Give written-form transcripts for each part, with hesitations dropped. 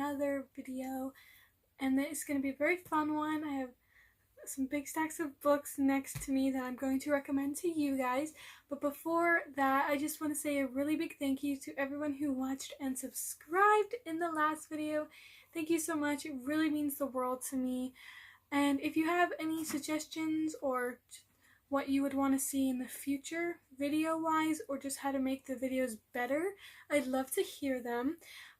another video, and it's going to be a very fun one. I have some big stacks of books next to me that I'm going to recommend to you guys. But before that, I just want to say a really big thank you to everyone who watched and subscribed in the last video. Thank you so much. It really means the world to me. And if you have any suggestions or what you would want to see in the future video-wise, or just how to make the videos better, I'd love to hear them.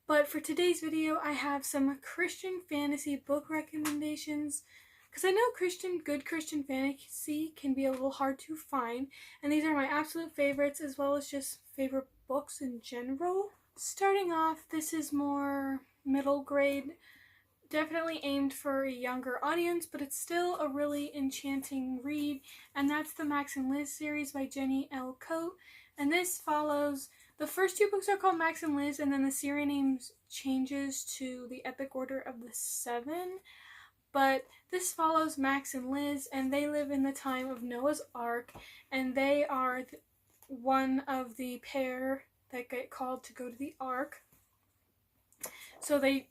But for today's video, I have some Christian fantasy book recommendations, because I know good Christian fantasy can be a little hard to find, and these are my absolute favorites, as well as just favorite books in general. Starting off, this is more middle grade, definitely aimed for a younger audience, but it's still a really enchanting read, and that's the Max and Liz series by Jenny L. Cote. And this follows, the first two books are called Max and Liz, and then the series name changes to The Epic Order of the Seven. But this follows Max and Liz, and they live in the time of Noah's Ark, and they are one of the pair that get called to go to the Ark. So the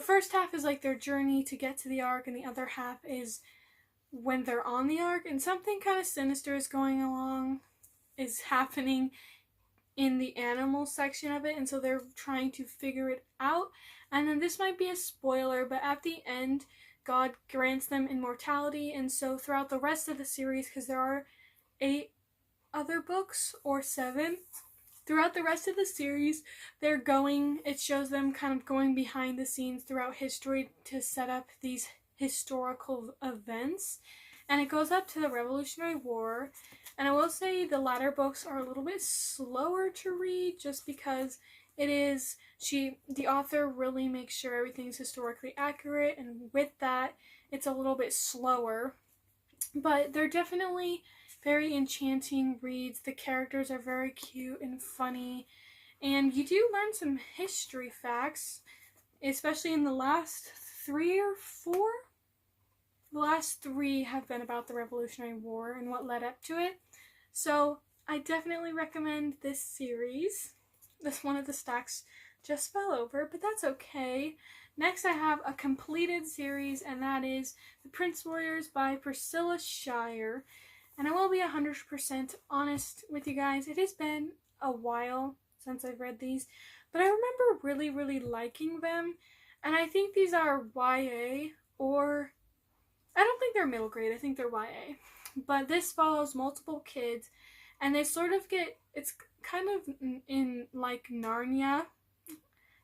first half is like their journey to get to the Ark, and the other half is when they're on the Ark, and something kind of sinister is happening in the animal section of it, and so they're trying to figure it out. And then this might be a spoiler, but at the end, God grants them immortality, and so throughout the rest of the series, because there are 8 other books, or 7, throughout the rest of the series, it shows them kind of going behind the scenes throughout history to set up these historical events, and it goes up to the Revolutionary War. And I will say the latter books are a little bit slower to read, just because the author really makes sure everything's historically accurate, and with that, it's a little bit slower. But they're definitely very enchanting reads. The characters are very cute and funny, and you do learn some history facts, especially in the last 3 or 4. The last 3 have been about the Revolutionary War and what led up to it. So I definitely recommend this series. This one of the stacks just fell over, but that's okay. Next, I have a completed series, and that is The Prince Warriors by Priscilla Shirer. And I will be 100% honest with you guys, it has been a while since I've read these, but I remember really, really liking them. And I think these are YA, or I don't think they're middle grade, I think they're YA. But this follows multiple kids, and they sort of it's kind of in like Narnia.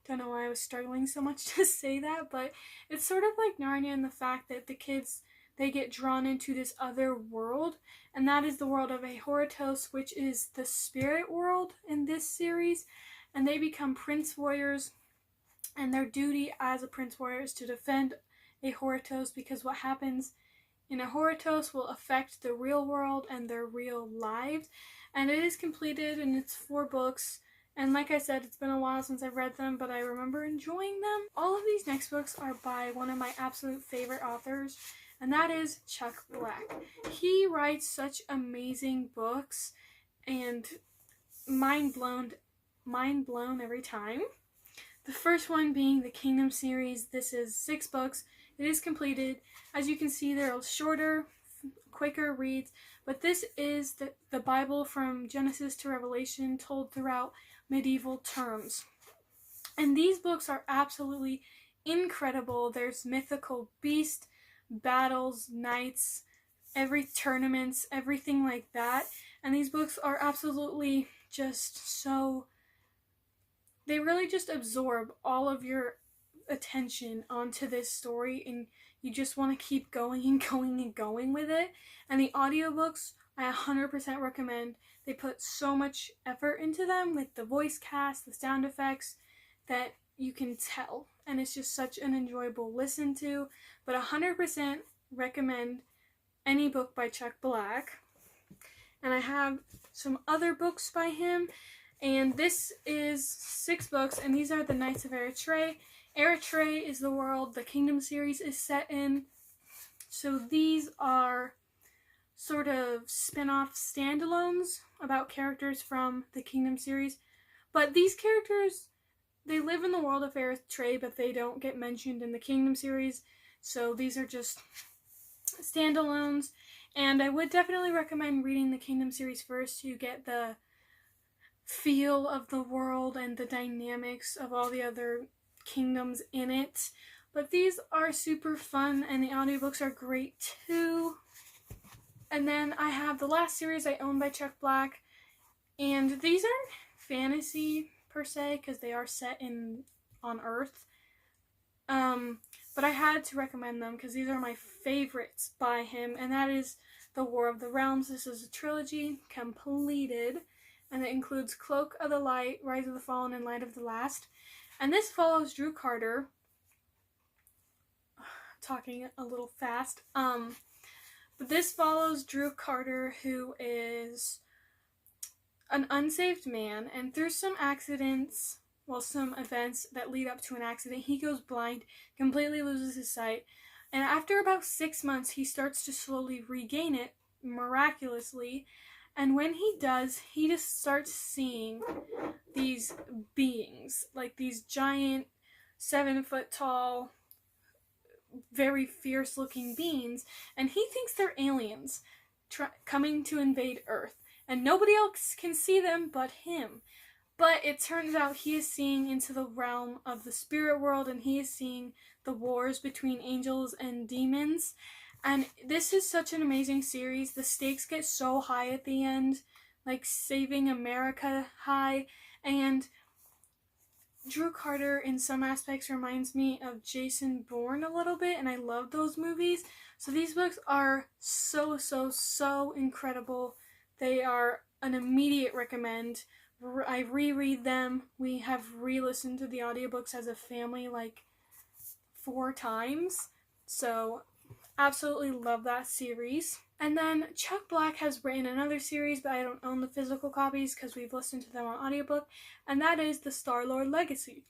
Don't know why I was struggling so much to say that, but it's sort of like Narnia in the fact that the kids, they get drawn into this other world, and that is the world of Ahoritos, which is the spirit world in this series, and they become prince warriors, and their duty as a prince warrior is to defend Ahoritos, because what happens in Ahoritos will affect the real world and their real lives. And it is completed, and it's 4 books. And like I said, it's been a while since I've read them, but I remember enjoying them. All of these next books are by one of my absolute favorite authors, and that is Chuck Black. He writes such amazing books, and mind blown every time. The first one being the Kingdom series. This is 6 books. It is completed. As you can see, they're shorter, quicker reads, but this is the Bible from Genesis to Revelation told throughout medieval terms. And these books are absolutely incredible. There's mythical beasts, battles, knights, tournaments, everything like that. And these books are absolutely they really just absorb all of your attention onto this story, and you just want to keep going and going and going with it. And the audiobooks, I 100% recommend. They put so much effort into them with the voice cast, the sound effects, that you can tell, and it's just such an enjoyable listen to. But 100% recommend any book by Chuck Black. And I have some other books by him, and this is 6 books, and these are the Knights of Eritrea. Eritrea is the world the Kingdom series is set in. So these are sort of spin-off standalones about characters from the Kingdom series. But these characters they live in the world of Eritrea, but they don't get mentioned in the Kingdom series. So these are just standalones. And I would definitely recommend reading the Kingdom series first to get the feel of the world and the dynamics of all the other kingdoms in it. But these are super fun, and the audiobooks are great too. And then I have the last series I own by Chuck Black, and these aren't fantasy per se because they are set on Earth. But I had to recommend them because these are my favorites by him, and that is The War of the Realms. This is a trilogy completed, and it includes Cloak of the Light, Rise of the Fallen, and Light of the Last. And this follows Drew Carter. Talking a little fast. But this follows Drew Carter, who is an unsaved man, and through some accidents, some events that lead up to an accident, he goes blind, completely loses his sight, and after about 6 months, he starts to slowly regain it, miraculously, and when he does, he just starts seeing these beings, like these giant, 7-foot tall, very fierce looking beings, and he thinks they're aliens coming to invade Earth, and nobody else can see them but him. But it turns out he is seeing into the realm of the spirit world, and he is seeing the wars between angels and demons. And this is such an amazing series. The stakes get so high at the end, like Saving America high, and Drew Carter in some aspects reminds me of Jason Bourne a little bit, and I love those movies. So these books are so incredible. They are an immediate recommend. I reread them. We have re-listened to the audiobooks as a family like 4 times. So absolutely love that series. And then Chuck Black has written another series, but I don't own the physical copies because we've listened to them on audiobook, and that is The Star-Lord Legacy.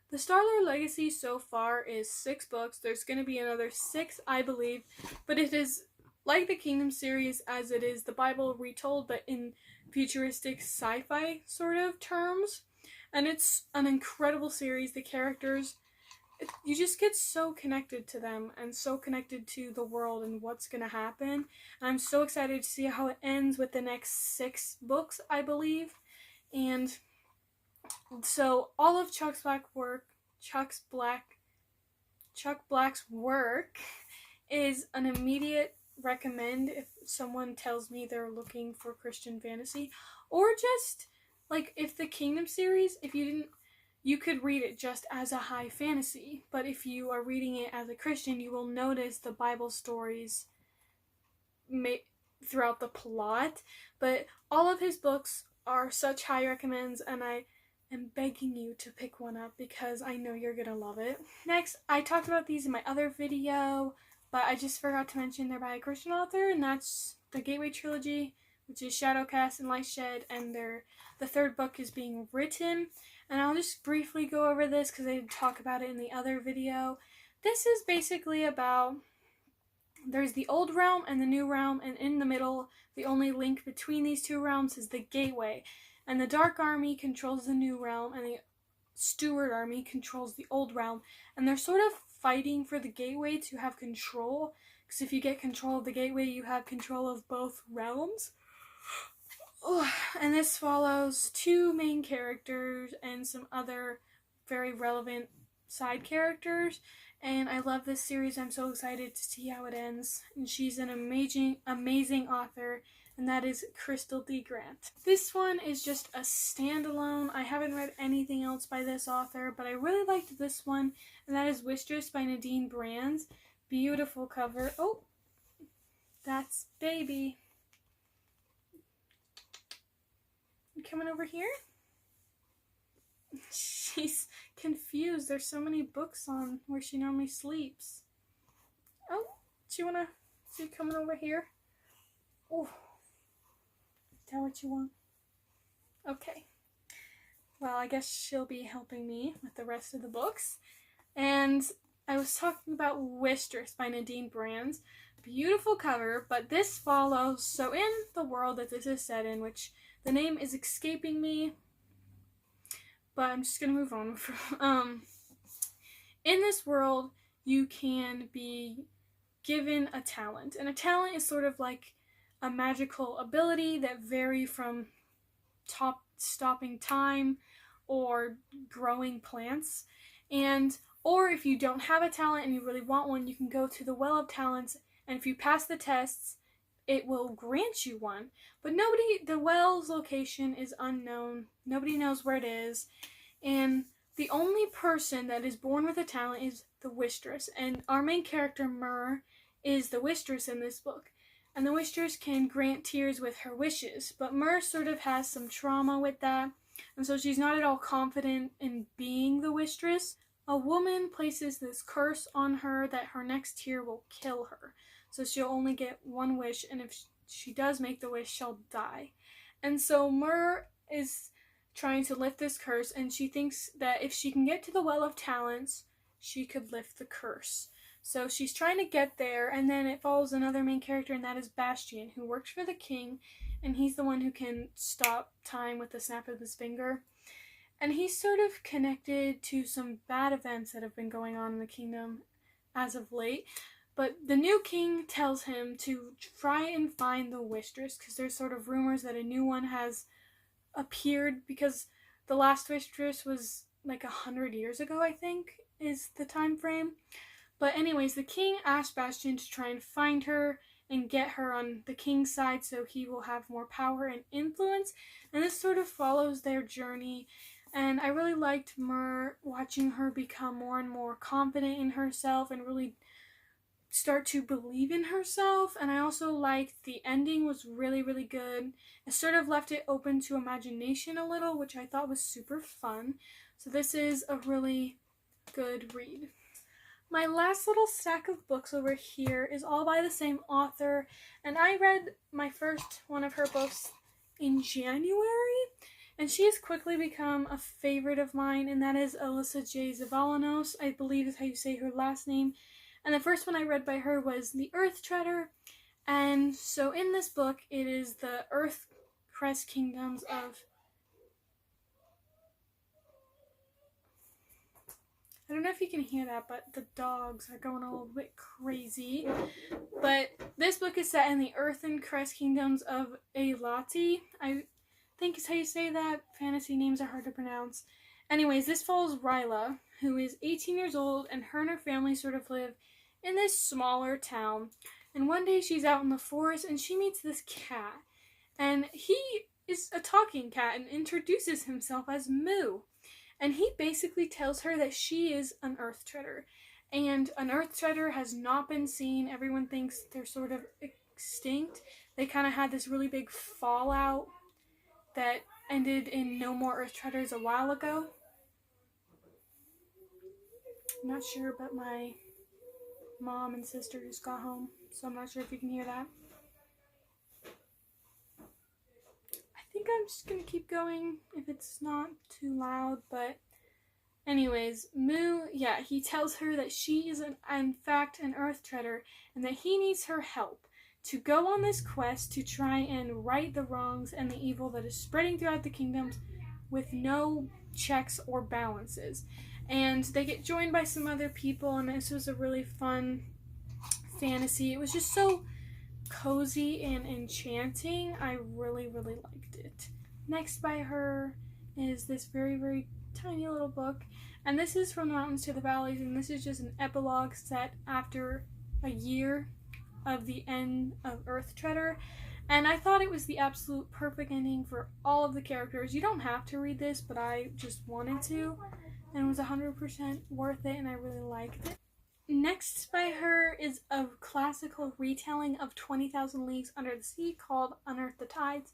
The Star-Lord Legacy so far is 6 books. There's going to be another 6, I believe, but it is like the Kingdom series, as it is the Bible retold, but in futuristic sci-fi sort of terms. And it's an incredible series. The characters, you just get so connected to them and so connected to the world and what's going to happen. And I'm so excited to see how it ends with the next 6 books, I believe. And so all of Chuck Black's work is an immediate recommend if someone tells me they're looking for Christian fantasy, or just like if the Kingdom series, you could read it just as a high fantasy, but if you are reading it as a Christian, you will notice the Bible stories throughout the plot. But all of his books are such high recommends, and I am begging you to pick one up because I know you're gonna love it. Next, I talked about these in my other video, but I just forgot to mention they're by a Christian author, and that's the Gateway Trilogy, which is Shadowcast and Lightshed, and the 3rd book is being written. And I'll just briefly go over this because I did talk about it in the other video. This is basically about, there's the old realm and the new realm, and in the middle, the only link between these 2 realms is the Gateway. And the Dark Army controls the new realm, and the Steward Army controls the old realm. And they're sort of fighting for the Gateway to have control, because if you get control of the Gateway, you have control of both realms. And this follows 2 main characters and some other very relevant side characters, and I love this series. I'm so excited to see how it ends, and she's an amazing author, and that is Crystal D. Grant. This one is just a standalone. I haven't read anything else by this author, but I really liked this one, and that is Wistress by Nadine Brands. Beautiful cover. Oh, that's Baby. You coming over here? She's confused. There's so many books on where she normally sleeps. Oh, do you want to see coming over here? Oh, is that what you want? Okay. Well, I guess she'll be helping me with the rest of the books. And I was talking about Wistress by Nadine Brands. Beautiful cover, but this follows, so in the world that this is set in, which the name is escaping me, but I'm just gonna move on. In this world, you can be given a talent, and a talent is sort of like a magical ability that vary from stopping time or growing plants. And or if you don't have a talent and you really want one, you can go to the Well of Talents, and if you pass the tests, it will grant you one. But the well's location is unknown. Nobody knows where it is. And the only person that is born with a talent is the Wistress. And our main character, Myrrh, is the Wistress in this book. And the Wistress can grant tears with her wishes. But Myrrh sort of has some trauma with that. And so she's not at all confident in being the Wistress. A woman places this curse on her that her next tear will kill her. So she'll only get one wish, and if she does make the wish, she'll die. And so Myrrh is trying to lift this curse, and she thinks that if she can get to the Well of Talents, she could lift the curse. So she's trying to get there, and then it follows another main character, and that is Bastian, who works for the king, and he's the one who can stop time with the snap of his finger. And he's sort of connected to some bad events that have been going on in the kingdom as of late. But the new king tells him to try and find the Wistress, because there's sort of rumors that a new one has appeared, because the last Wistress was like 100 years ago, I think, is the time frame. But anyways, the king asked Bastian to try and find her and get her on the king's side so he will have more power and influence. And this sort of follows their journey. And I really liked Myrrh, watching her become more and more confident in herself and really start to believe in herself. And I also liked the ending was really, really good. It sort of left it open to imagination a little, which I thought was super fun. So this is a really good read. My last little stack of books over here is all by the same author, and I read my first one of her books in January, and she has quickly become a favorite of mine, and that is Alyssa J. Zavalanos, I believe is how you say her last name. And the first one I read by her was The Earth Treader. And so in this book, it is the Earth Crest Kingdoms of... I don't know if you can hear that, but the dogs are going a little bit crazy. But this book is set in the Earthen Crest Kingdoms of Eilati. I think is how you say that. Fantasy names are hard to pronounce. Anyways, this follows Ryla, who is 18 years old, and her family sort of live in this smaller town. And one day she's out in the forest, and she meets this cat. And he is a talking cat and introduces himself as Moo. And he basically tells her that she is an Earth Treader. And an Earth Treader has not been seen. Everyone thinks they're sort of extinct. They kind of had this really big fallout that ended in no more Earth Treaders a while ago. I'm not sure, but my mom and sister just got home, so I'm not sure if you can hear that. I think I'm just gonna keep going if it's not too loud, but anyways, Moo, yeah, he tells her that she is in fact an Earth Treader and that he needs her help to go on this quest to try and right the wrongs and the evil that is spreading throughout the kingdoms with no checks or balances. And they get joined by some other people, and this was a really fun fantasy. It was just so cozy and enchanting. I really, really liked it. Next by her is this very, very tiny little book, and this is From the Mountains to the Valleys, and this is just an epilogue set after a year of the end of Earth Treader. And I thought it was the absolute perfect ending for all of the characters. You don't have to read this, but I just wanted to, and it was 100% worth it, and I really liked it. Next by her is a classical retelling of 20,000 Leagues Under the Sea called Unearth the Tides.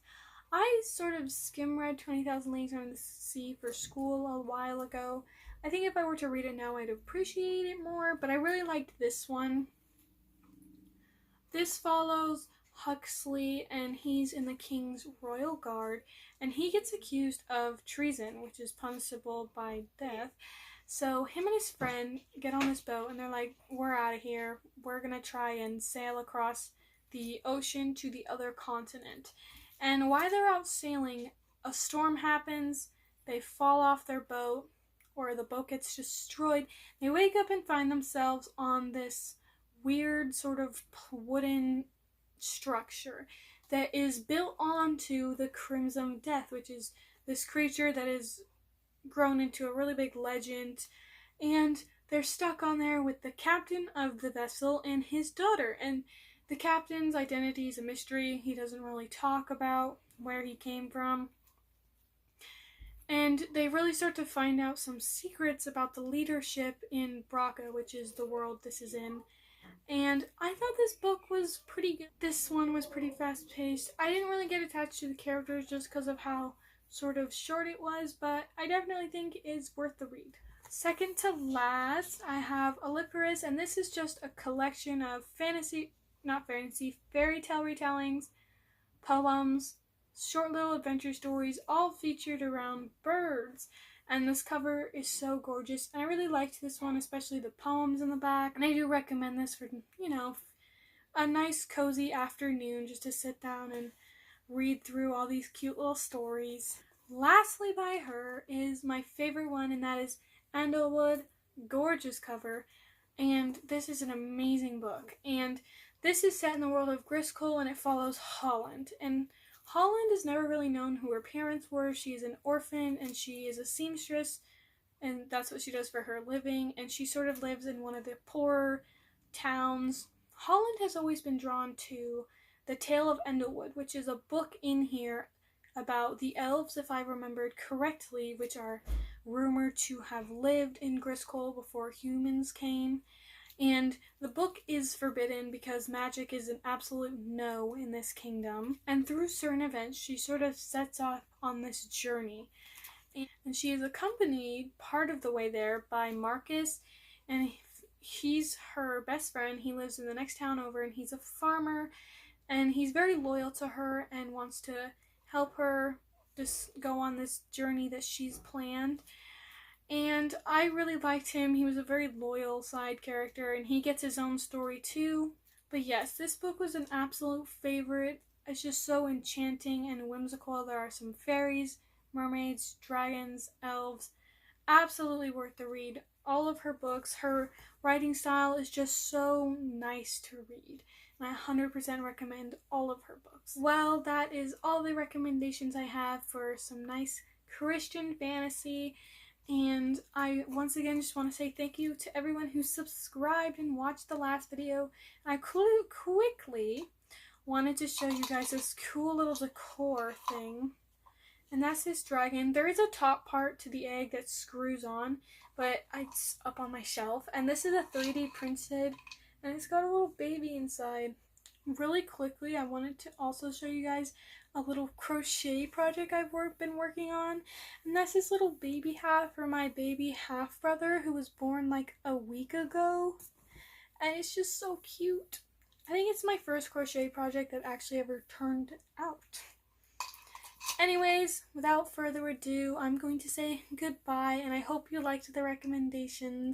I sort of skim-read 20,000 Leagues Under the Sea for school a while ago. I think if I were to read it now, I'd appreciate it more, but I really liked this one. This follows Huxley, and he's in the King's Royal Guard, and he gets accused of treason, which is punishable by death. So him and his friend get on this boat, and they're like, we're out of here. We're going to try and sail across the ocean to the other continent. And while they're out sailing, a storm happens, they fall off their boat, or the boat gets destroyed. They wake up and find themselves on this weird sort of wooden structure that is built onto the Crimson Death, which is this creature that is grown into a really big legend. And they're stuck on there with the captain of the vessel and his daughter. And the captain's identity is a mystery. He doesn't really talk about where he came from. And they really start to find out some secrets about the leadership in Braca, which is the world this is in. And I thought this book was pretty good. This one was pretty fast paced. I didn't really get attached to the characters just because of how sort of short it was, but I definitely think it's worth the read. Second to last, I have Olyporus, and this is just a collection of fairy tale retellings, poems, short little adventure stories, all featured around birds. And this cover is so gorgeous, and I really liked this one, especially the poems in the back. And I do recommend this for, a nice cozy afternoon just to sit down and read through all these cute little stories. Lastly by her is my favorite one, and that is Andlewood. Gorgeous cover, and this is an amazing book. And this is set in the world of Griscol, and it follows Holland. And Holland is never really known who her parents were. She is an orphan, and she is a seamstress, and that's what she does for her living. And she sort of lives in one of the poorer towns. Holland has always been drawn to The Tale of Andlewood, which is a book in here about the elves, if I remembered correctly, which are rumored to have lived in Griscol before humans came. And the book is forbidden because magic is an absolute no in this kingdom. And through certain events, she sort of sets off on this journey. And she is accompanied part of the way there by Marcus, and he's her best friend. He lives in the next town over, and he's a farmer, and he's very loyal to her and wants to help her just go on this journey that she's planned. And I really liked him. He was a very loyal side character, and he gets his own story too. But yes, this book was an absolute favorite. It's just so enchanting and whimsical. There are some fairies, mermaids, dragons, elves. Absolutely worth the read. All of her books, her writing style is just so nice to read. And I 100% recommend all of her books. Well, that is all the recommendations I have for some nice Christian fantasy. And I once again just want to say thank you to everyone who subscribed and watched the last video. I quickly wanted to show you guys this cool little decor thing. And that's this dragon. There is a top part to the egg that screws on, but it's up on my shelf. And this is a 3D printed, and it's got a little baby inside. Really quickly, I wanted to also show you guys a little crochet project I've been working on. And that's this little baby hat for my baby half brother who was born like a week ago. And it's just so cute. I think it's my first crochet project that actually ever turned out. Anyways, without further ado, I'm going to say goodbye, and I hope you liked the recommendations.